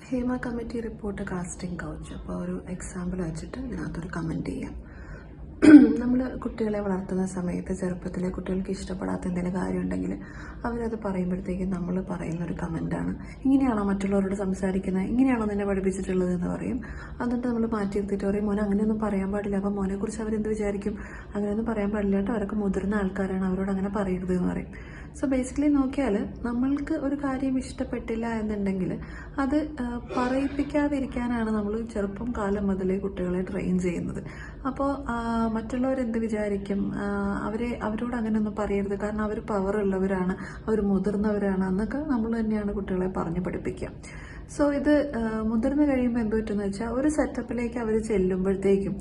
Hema committee report casting couch. അപ്പോൾ ഒരു example വെച്ചിട്ട് ഇതിനകത്തൊരു കമൻറ്റ് ചെയ്യാം. നമ്മൾ കുട്ടികളെ വളർത്തുന്ന സമയത്ത് ചെറുപ്പത്തിലെ കുട്ടികൾക്ക് ഇഷ്ടപ്പെടാത്ത എന്തെങ്കിലും കാര്യം ഉണ്ടെങ്കിൽ അവരത് പറയുമ്പോഴത്തേക്കും നമ്മൾ പറയുന്ന ഒരു കമൻറ്റാണ്, ഇങ്ങനെയാണോ മറ്റുള്ളവരോട് സംസാരിക്കുന്നത്, ഇങ്ങനെയാണോ നിന്നെ പഠിപ്പിച്ചിട്ടുള്ളത് എന്ന് പറയും. എന്നിട്ട് നമ്മൾ മാറ്റി നിർത്തിയിട്ട് പറയും, മോനെ അങ്ങനെയൊന്നും പറയാൻ പാടില്ല. അപ്പം മോനെക്കുറിച്ച് അവരെന്ത് വിചാരിക്കും, അങ്ങനെയൊന്നും പറയാൻ പാടില്ല കേട്ടോ, അവരൊക്കെ മുതിർന്ന ആൾക്കാരാണ്, അവരോട് അങ്ങനെ പറയരുത് എന്ന് പറയും. സോ ബേസിക്കലി നോക്കിയാൽ നമ്മൾക്ക് ഒരു കാര്യം ഇഷ്ടപ്പെട്ടില്ല എന്നുണ്ടെങ്കിൽ അത് പറയിപ്പിക്കാതിരിക്കാനാണ് നമ്മൾ ചെറുപ്പം കാലം മുതലേ കുട്ടികളെ ട്രെയിൻ ചെയ്യുന്നത്. അപ്പോൾ മറ്റുള്ളവരെന്ത് വിചാരിക്കും, അവരോട് അങ്ങനെയൊന്നും പറയരുത്, കാരണം അവർ പവറുള്ളവരാണ്, അവർ മുതിർന്നവരാണ് എന്നൊക്കെ നമ്മൾ തന്നെയാണ് കുട്ടികളെ പറഞ്ഞു പഠിപ്പിക്കുക. സോ ഇത് മുതിർന്ന് കഴിയുമ്പോൾ എന്ത് പറ്റുമെന്ന് വെച്ചാൽ ഒരു സെറ്റപ്പിലേക്ക് അവർ ചെല്ലുമ്പോഴത്തേക്കും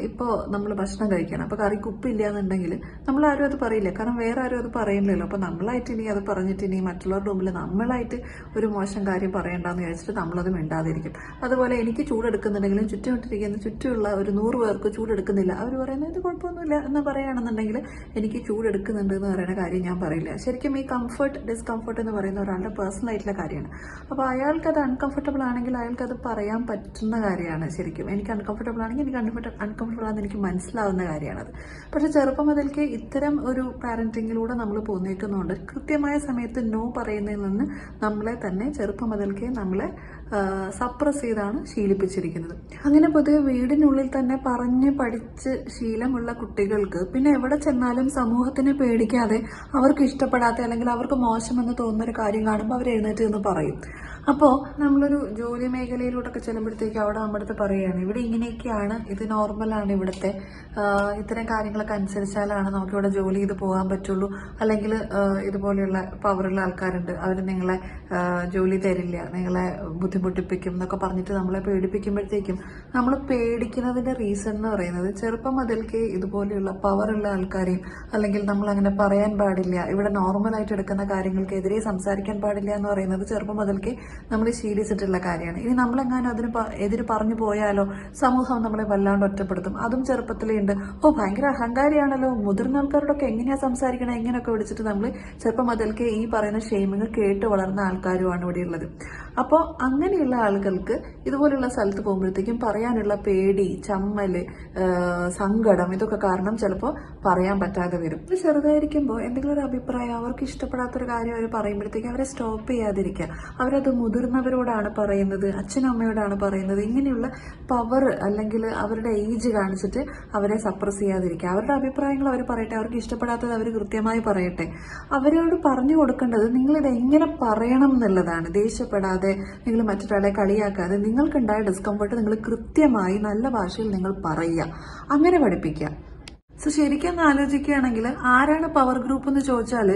ഇപ്പോൾ നമ്മൾ ഭക്ഷണം കഴിക്കണം, അപ്പോൾ കറിക്ക് ഉപ്പില്ല എന്നുണ്ടെങ്കിൽ നമ്മളാരും അത് പറയില്ല, കാരണം വേറെ ആരും അത് പറയുന്നില്ലല്ലോ. അപ്പോൾ നമ്മളായിട്ട് ഇനി അത് പറഞ്ഞിട്ട് ഇനി മറ്റുള്ളവരുടെ മുമ്പിൽ നമ്മളായിട്ട് ഒരു മോശം കാര്യം പറയണ്ടെന്ന് വിചാരിച്ചിട്ട് നമ്മളത് മിണ്ടാതിരിക്കും. അതുപോലെ എനിക്ക് ചൂടെടുക്കുന്നുണ്ടെങ്കിലും ചുറ്റുമുള്ള ഒരു 100 പേർക്ക് ചൂടെടുക്കുന്നില്ല, അവർ പറയുന്നത് ഇത് കുഴപ്പമൊന്നുമില്ല എന്ന് പറയുകയാണെന്നുണ്ടെങ്കിൽ എനിക്ക് ചൂടെടുക്കുന്നുണ്ട് എന്ന് പറയുന്ന കാര്യം ഞാൻ പറയില്ല. ശരിക്കും ഈ കംഫർട്ട് ഡിസ്കംഫർട്ട് എന്ന് പറയുന്ന ഒരാളുടെ പേഴ്സണൽ ആയിട്ടുള്ള കാര്യമാണ്. അപ്പോൾ അയാൾക്കത് അൺകംഫർട്ടബിൾ ആണെങ്കിൽ അയാൾക്കത് പറയാൻ പറ്റുന്ന കാര്യമാണ്. ശരിക്കും എനിക്ക് അൺകംഫർട്ടബിൾ ആണെങ്കിൽ എനിക്ക് അൺകംഫർട്ടബിൾ ആണെന്ന് എനിക്ക് മനസ്സിലാവുന്ന കാര്യമാണത്. പക്ഷെ ചെറുപ്പം മുതൽക്ക് ഇത്തരം ഒരു പാരന്റിങ്ങിലൂടെ നമ്മൾ പോന്നേക്കുന്നതുകൊണ്ട് കൃത്യമായ സമയത്ത് നോ പറയുന്നതിൽ നിന്ന് നമ്മളെ തന്നെ ചെറുപ്പം മുതൽക്കേ നമ്മളെ സപ്രസ് ചെയ്താണ് ശീലിപ്പിച്ചിരിക്കുന്നത്. അങ്ങനെ പൊതുവെ വീടിനുള്ളിൽ തന്നെ പറഞ്ഞ് പഠിച്ച് ശീലമുള്ള കുട്ടികൾക്ക് പിന്നെ എവിടെ ചെന്നാലും സമൂഹത്തിനെ പേടിക്കാതെ അവർക്ക് ഇഷ്ടപ്പെടാത്ത അല്ലെങ്കിൽ അവർക്ക് മോശമെന്ന് തോന്നുന്ന ഒരു കാര്യം കാണുമ്പോൾ അവർ എഴുന്നേറ്റ് എന്ന് പറയും. അപ്പോൾ നമ്മളൊരു ജോലി മേഖലയിലോട്ടൊക്കെ ചെല്ലുമ്പോഴത്തേക്കും അവിടെ നമ്മുടെ അടുത്ത് പറയുകയാണ്, ഇവിടെ ഇങ്ങനെയൊക്കെയാണ്, ഇത് നോർമലാണ്, ഇവിടുത്തെ ഇത്തരം കാര്യങ്ങളൊക്കെ അനുസരിച്ചാലാണ് നമുക്കിവിടെ ജോലി ചെയ്ത് പോകാൻ പറ്റുള്ളൂ, അല്ലെങ്കിൽ ഇതുപോലെയുള്ള പവറുള്ള ആൾക്കാരുണ്ട്, അവർ നിങ്ങളെ ജോലി തരില്ല, നിങ്ങളെ ബുദ്ധിമുട്ടിപ്പിക്കും എന്നൊക്കെ പറഞ്ഞിട്ട് നമ്മളെ പേടിപ്പിക്കുമ്പോഴത്തേക്കും നമ്മൾ പേടിക്കുന്നതിന്റെ റീസൺ എന്ന് പറയുന്നത് ചെറുപ്പം മുതൽക്കേ ഇതുപോലെയുള്ള പവറുള്ള ആൾക്കാരെയും അല്ലെങ്കിൽ നമ്മൾ അങ്ങനെ പറയാൻ പാടില്ല, ഇവിടെ നോർമലായിട്ട് എടുക്കുന്ന കാര്യങ്ങൾക്കെതിരെ സംസാരിക്കാൻ പാടില്ല എന്ന് പറയുന്നത് ചെറുപ്പം മുതൽക്കേ നമ്മൾ ശീലിച്ചിട്ടുള്ള കാര്യമാണ്. ഇനി നമ്മളെങ്ങാനും അതിന് എതിര് പറഞ്ഞു പോയാലോ സമൂഹം നമ്മളെ വല്ലാണ്ട് ഒറ്റപ്പെടുത്തും. അതും ചെറുപ്പത്തിലേ ഉണ്ട്, ഭയങ്കര അഹങ്കാരിയാണല്ലോ, മുതിർന്ന ആൾക്കാരോടൊക്കെ എങ്ങനെയാ സംസാരിക്കണം, എങ്ങനെയൊക്കെ വിളിച്ചിട്ട് നമ്മൾ ചെറുപ്പം മുതൽക്കേ ഈ പറയുന്ന ഷെയിമിങ് കേട്ട് വളർന്ന ആൾക്കാരുമാണ് ഇവിടെ ഉള്ളത്. അപ്പോൾ അങ്ങനെയുള്ള ആളുകൾക്ക് ഇതുപോലുള്ള സ്ഥലത്ത് പോകുമ്പോഴത്തേക്കും പറയാനുള്ള പേടി, ചമ്മല്, സങ്കടം ഇതൊക്കെ കാരണം ചിലപ്പോൾ പറയാൻ പറ്റാതെ വരും. ഇത് ചെറുതായിരിക്കുമ്പോൾ എന്തെങ്കിലും ഒരു അഭിപ്രായം അവർക്ക് ഇഷ്ടപ്പെടാത്തൊരു കാര്യം അവർ പറയുമ്പോഴത്തേക്കും അവരെ സ്റ്റോപ്പ് ചെയ്യാതിരിക്കുക. അവരത് മുതിർന്നവരോടാണ് പറയുന്നത്, അച്ഛനും അമ്മയോടാണ് പറയുന്നത്, ഇങ്ങനെയുള്ള പവർ അല്ലെങ്കിൽ അവരുടെ ഏജ് കാണിച്ചിട്ട് അവരെ സപ്രസ് ചെയ്യാതിരിക്കുക. അവരുടെ അഭിപ്രായങ്ങൾ അവർ പറയട്ടെ, അവർക്ക് ഇഷ്ടപ്പെടാത്തത് അവർ കൃത്യമായി പറയട്ടെ. അവരോട് പറഞ്ഞു കൊടുക്കേണ്ടത് നിങ്ങളിത് എങ്ങനെ പറയണം എന്നുള്ളതാണ്. ദേഷ്യപ്പെടാതെ, നിങ്ങൾ മറ്റൊരാളെ കളിയാക്കാതെ, നിങ്ങൾക്കുണ്ടായ ഡിസ്കംഫർട്ട് നിങ്ങൾ കൃത്യമായി നല്ല ഭാഷയിൽ നിങ്ങൾ പറയുക, അങ്ങനെ പഠിപ്പിക്കുക. സോ ശരിക്കും ആലോചിക്കുകയാണെങ്കിൽ ആരാണ് പവർ ഗ്രൂപ്പ് എന്ന് ചോദിച്ചാൽ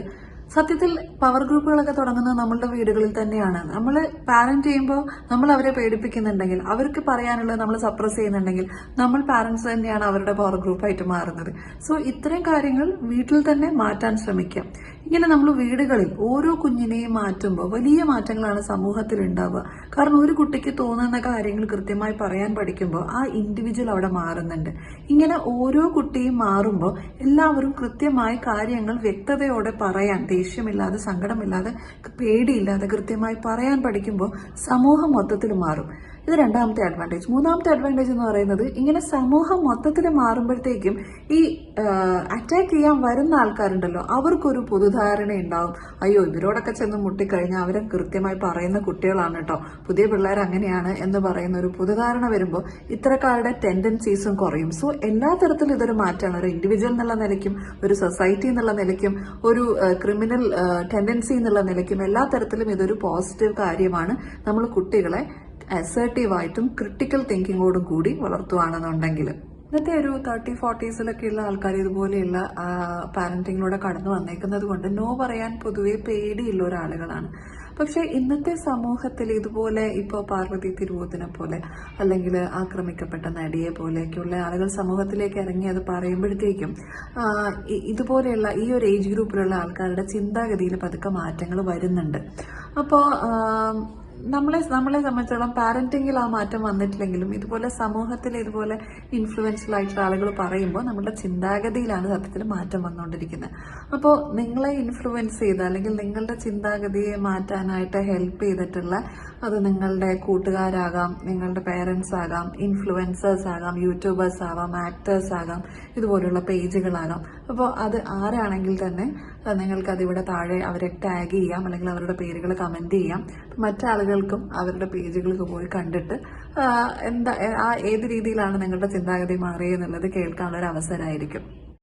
സത്യത്തിൽ പവർ ഗ്രൂപ്പുകളൊക്കെ തുടങ്ങുന്നത് നമ്മളുടെ വീടുകളിൽ തന്നെയാണ്. നമ്മൾ പാരന്റ് ചെയ്യുമ്പോൾ നമ്മൾ അവരെ പേടിപ്പിക്കുന്നുണ്ടെങ്കിൽ, അവർക്ക് പറയാനുള്ളത് നമ്മൾ സപ്രസ് ചെയ്യുന്നുണ്ടെങ്കിൽ, നമ്മൾ പാരന്റ്സ് തന്നെയാണ് അവരുടെ പവർ ഗ്രൂപ്പായിട്ട് മാറുന്നത്. സോ ഇത്തരം കാര്യങ്ങൾ വീട്ടിൽ തന്നെ മാറ്റാൻ ശ്രമിക്കാം. ഇങ്ങനെ നമ്മൾ വീടുകളിൽ ഓരോ കുഞ്ഞിനെയും മാറ്റുമ്പോൾ വലിയ മാറ്റങ്ങളാണ് സമൂഹത്തിൽ ഉണ്ടാവുക. കാരണം ഒരു കുട്ടിക്ക് തോന്നുന്ന കാര്യങ്ങൾ കൃത്യമായി പറയാൻ പഠിക്കുമ്പോൾ ആ ഇൻഡിവിജ്വൽ അവിടെ മാറുന്നുണ്ട്. ഇങ്ങനെ ഓരോ കുട്ടിയും മാറുമ്പോൾ എല്ലാവരും കൃത്യമായി കാര്യങ്ങൾ വ്യക്തതയോടെ പറയാൻ, ദേഷ്യമില്ലാതെ, സങ്കടമില്ലാതെ, പേടിയില്ലാതെ കൃത്യമായി പറയാൻ പഠിക്കുമ്പോൾ സമൂഹം മൊത്തത്തിൽ മാറും. ഇത് രണ്ടാമത്തെ അഡ്വാൻറ്റേജ്. മൂന്നാമത്തെ അഡ്വാൻറ്റേജ് എന്ന് പറയുന്നത് ഇങ്ങനെ സമൂഹം മൊത്തത്തിൽ മാറുമ്പോഴത്തേക്കും ഈ അറ്റാക്ക് ചെയ്യാൻ വരുന്ന ആൾക്കാരുണ്ടല്ലോ അവർക്കൊരു പൊതുധാരണ ഉണ്ടാവും. അയ്യോ, ഇവരോടൊക്കെ ചെന്ന് മുട്ടിക്കഴിഞ്ഞാൽ അവരെ കൃത്യമായി പറയുന്ന കുട്ടികളാണ് കേട്ടോ, പുതിയ പിള്ളേർ അങ്ങനെയാണ് എന്ന് പറയുന്ന ഒരു പൊതുധാരണ വരുമ്പോൾ ഇത്തരക്കാരുടെ ടെൻഡൻസീസും കുറയും. സോ എല്ലാ തരത്തിലും ഇതൊരു മാറ്റമാണ്. ഒരു ഇൻഡിവിജ്വൽ എന്നുള്ള നിലയ്ക്കും, ഒരു സൊസൈറ്റി എന്നുള്ള നിലയ്ക്കും, ഒരു ക്രിമിനൽ ടെൻഡൻസി എന്നുള്ള നിലയ്ക്കും എല്ലാ തരത്തിലും ഇതൊരു പോസിറ്റീവ് കാര്യമാണ്. നമ്മൾ കുട്ടികളെ അസേർട്ടീവായിട്ടും ക്രിട്ടിക്കൽ തിങ്കിങ്ങോടും കൂടി വളർത്തുകയാണെന്നുണ്ടെങ്കിൽ. ഇന്നത്തെ ഒരു 30-40s ഉള്ള ആൾക്കാർ ഇതുപോലെയുള്ള പാരന്റിങ്ങിലൂടെ കടന്നു വന്നേക്കുന്നത് കൊണ്ട് നോ പറയാൻ പൊതുവെ പേടിയുള്ള ഒരാളുകളാണ്. പക്ഷെ ഇന്നത്തെ സമൂഹത്തിൽ ഇതുപോലെ ഇപ്പോൾ പാർവതി തിരുവോത്തിനെ പോലെ അല്ലെങ്കിൽ ആക്രമിക്കപ്പെട്ട നടിയെ പോലെയൊക്കെയുള്ള ആളുകൾ സമൂഹത്തിലേക്ക് ഇറങ്ങി അത് പറയുമ്പോഴത്തേക്കും ഇതുപോലെയുള്ള ഈ ഒരു ഏജ് ഗ്രൂപ്പിലുള്ള ആൾക്കാരുടെ ചിന്താഗതിയിൽ പതുക്കെ മാറ്റങ്ങൾ വരുന്നുണ്ട്. അപ്പോൾ നമ്മളെ സംബന്ധിച്ചിടത്തോളം പാരന്റിങ്ങിൽ ആ മാറ്റം വന്നിട്ടില്ലെങ്കിലും ഇതുപോലെ സമൂഹത്തിൽ ഇതുപോലെ ഇൻഫ്ലുവൻഷ്യൽ ആയിട്ടുള്ള ആളുകൾ പറയുമ്പോൾ നമ്മുടെ ചിന്താഗതിയിലാണ് സത്യത്തിൽ മാറ്റം വന്നുകൊണ്ടിരിക്കുന്നത്. അപ്പോൾ നിങ്ങളെ ഇൻഫ്ലുവൻസ് ചെയ്ത അല്ലെങ്കിൽ നിങ്ങളുടെ ചിന്താഗതിയെ മാറ്റാനായിട്ട് ഹെൽപ്പ് ചെയ്തിട്ടുള്ള അത് നിങ്ങളുടെ കൂട്ടുകാരാകാം, നിങ്ങളുടെ പേരൻസ് ആകാം, ഇൻഫ്ലുവൻസേഴ്സ് ആകാം, യൂട്യൂബേഴ്സ് ആവാം, ആക്ടേഴ്സ് ആകാം, ഇതുപോലുള്ള പേജുകളാകാം. അപ്പോൾ അത് ആരാണെങ്കിൽ തന്നെ നിങ്ങൾക്കത് ഇവിടെ താഴെ അവരെ ടാഗ് ചെയ്യാം, അല്ലെങ്കിൽ അവരുടെ പേരുകൾ കമൻറ്റ് ചെയ്യാം. മറ്റാളുകൾക്കും അവരുടെ പേജുകൾക്ക് പോയി കണ്ടിട്ട് ഏത് രീതിയിലാണ് നിങ്ങളുടെ ചിന്താഗതി മാറിയെന്നുള്ളത് കേൾക്കാനുള്ളൊരു അവസരമായിരിക്കും.